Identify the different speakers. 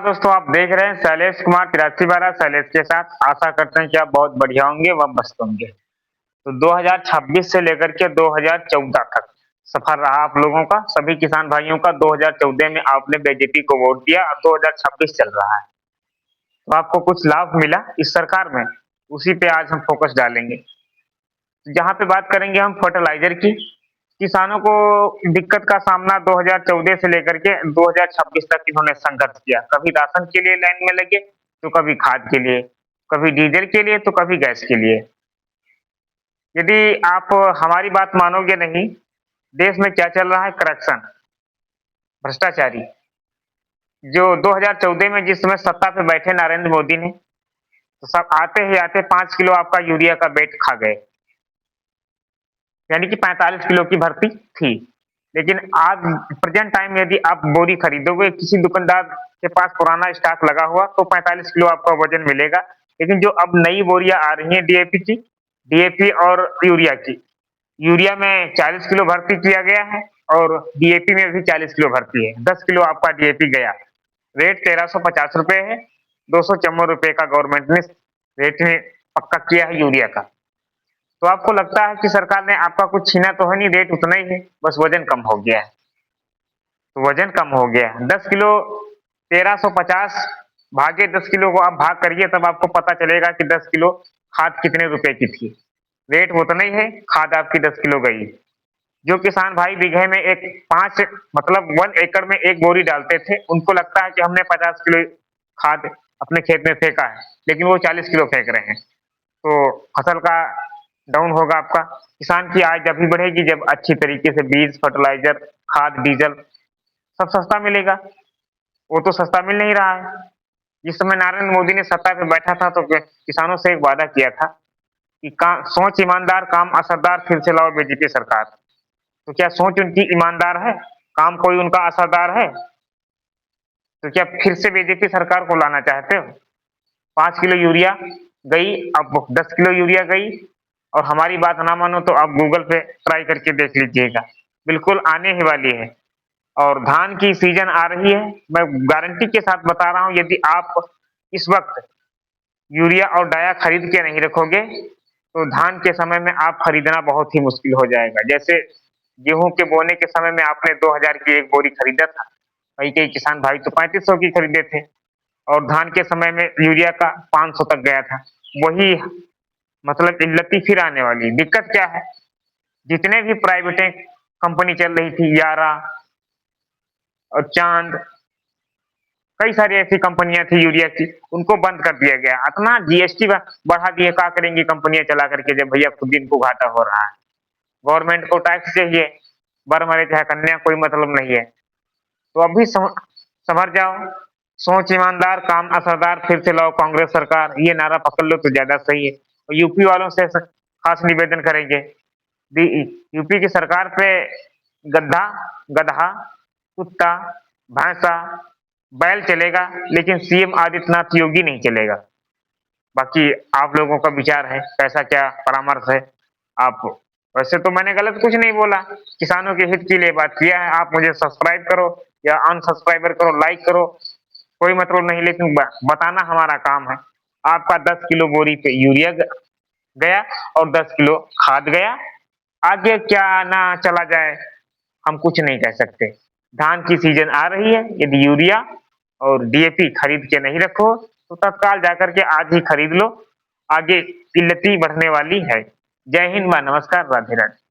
Speaker 1: दोस्तों, आप देख रहे हैं शैलेश कुमार 8312 शैलेश के साथ। आशा करते हैं कि आप बहुत बढ़िया होंगे व मस्त होंगे। तो 2026 से लेकर के 2014 तक सफर रहा आप लोगों का, सभी किसान भाइयों का। 2014 में आपने बीजेपी को वोट दिया, अब 2026 चल रहा है, तो आपको कुछ लाभ मिला इस सरकार में, उसी पे आज हम फोकस डालेंगे। जहाँ पे बात करेंगे हम फर्टिलाइजर की। किसानों को दिक्कत का सामना 2014 से लेकर के 2026 तक इन्होंने संघर्ष किया। कभी राशन के लिए लाइन में लगे, तो कभी खाद के लिए, कभी डीजल के लिए, तो कभी गैस के लिए। यदि आप हमारी बात मानोगे नहीं, देश में क्या चल रहा है, करप्शन, भ्रष्टाचारी। जो 2014 में जिस समय सत्ता पे बैठे नरेंद्र मोदी ने, तो सब आते ही आते 5 किलो आपका यूरिया का बेट खा गए, यानी कि 45 किलो की भर्ती थी। लेकिन आज प्रेजेंट टाइम में यदि आप बोरी खरीदोगे किसी दुकानदार के पास पुराना स्टॉक लगा हुआ, तो 45 किलो आपका वजन मिलेगा। लेकिन जो अब नई बोरियां आ रही हैं डीएपी की, डीएपी और यूरिया की, यूरिया में 40 किलो भर्ती किया गया है और डीएपी में भी 40 किलो भर्ती है। 10 किलो आपका डीएपी गया, रेट 1350 रुपए है। 254 रुपए का गवर्नमेंट ने रेट में पक्का किया है यूरिया का। तो आपको लगता है कि सरकार ने आपका कुछ छीना तो है नहीं, रेट उतना ही है, बस वजन कम हो गया है। तो वजन कम हो गया है, 10 किलो 1350 भागे 10 किलो को आप भाग करिए, तब आपको पता चलेगा कि 10 किलो खाद कितने रुपए की थी। रेट उतना ही है, खाद आपकी 10 किलो गई। जो किसान भाई बीघे में एक 5 मतलब 1 एकड़ में एक बोरी डालते थे, उनको लगता है कि हमने 50 किलो खाद अपने खेत में फेंका है, लेकिन वो 40 किलो फेंक रहे हैं। तो फसल का डाउन होगा आपका। किसान की आय जब भी बढ़ेगी जब अच्छी तरीके से बीज, फर्टिलाइजर, खाद, डीजल सब सस्ता मिलेगा। वो तो सस्ता मिल नहीं रहा है। जिस समय नरेंद्र मोदी ने सत्ता पे बैठा था, तो किसानों से एक वादा किया था कि सोच ईमानदार, काम असरदार, फिर से लाओ बीजेपी सरकार। तो क्या सोच उनकी ईमानदार है, काम कोई उनका असरदार है? तो क्या फिर से बीजेपी सरकार को लाना चाहते हो? 5 किलो यूरिया गई, अब 10 किलो यूरिया गई। और हमारी बात ना मानो तो आप गूगल पे ट्राई करके देख लीजिएगा, बिल्कुल आने ही वाली है। और धान की सीजन आ रही है, मैं गारंटी के साथ बता रहा हूँ, यदि आप इस वक्त यूरिया और डाया खरीद के नहीं रखोगे, तो धान के समय में आप खरीदना बहुत ही मुश्किल हो जाएगा। जैसे गेहूं के बोने के समय में आपने 2000 की एक बोरी खरीदा था, कई कई किसान भाई तो 3500 की खरीदे थे। और धान के समय में यूरिया का 500 तक गया था। वही मतलब इल्लती फिर आने वाली। दिक्कत क्या है, जितने भी प्राइवेटें कंपनी चल रही थी, यारा और चांद, कई सारी ऐसी कंपनियां थी यूरिया की, उनको बंद कर दिया गया। इतना जीएसटी बढ़ा दिए, क्या करेंगी कंपनियां चला करके जब भैया खुद इनको घाटा हो रहा है। गवर्नमेंट को टैक्स चाहिए, बर मरे चाहे कन्या, कोई मतलब नहीं है। तो अभी संभर जाओ, सोच ईमानदार, काम असरदार, फिर से लाओ कांग्रेस सरकार, ये नारा पकड़ लो तो ज्यादा सही है। और यूपी वालों से खास निवेदन करेंगे, यूपी की सरकार पे गद्दा, गधा, कुत्ता, भैंसा, बैल चलेगा, लेकिन सीएम आदित्यनाथ योगी नहीं चलेगा। बाकी आप लोगों का विचार है, कैसा क्या परामर्श है आप। वैसे तो मैंने गलत कुछ नहीं बोला, किसानों के हित के लिए बात किया है। आप मुझे सब्सक्राइब करो या अनसब्सक्राइबर करो, लाइक करो, कोई मतलब नहीं, लेकिन बताना हमारा काम है। आपका 10 किलो बोरी पे यूरिया गया और 10 किलो खाद गया। आगे क्या ना चला जाए हम कुछ नहीं कह सकते। धान की सीजन आ रही है, यदि यूरिया और डीएपी खरीद के नहीं रखो, तो तत्काल जाकर के आज ही खरीद लो, आगे किल्लती बढ़ने वाली है। जय हिंद व नमस्कार, राधे राधे।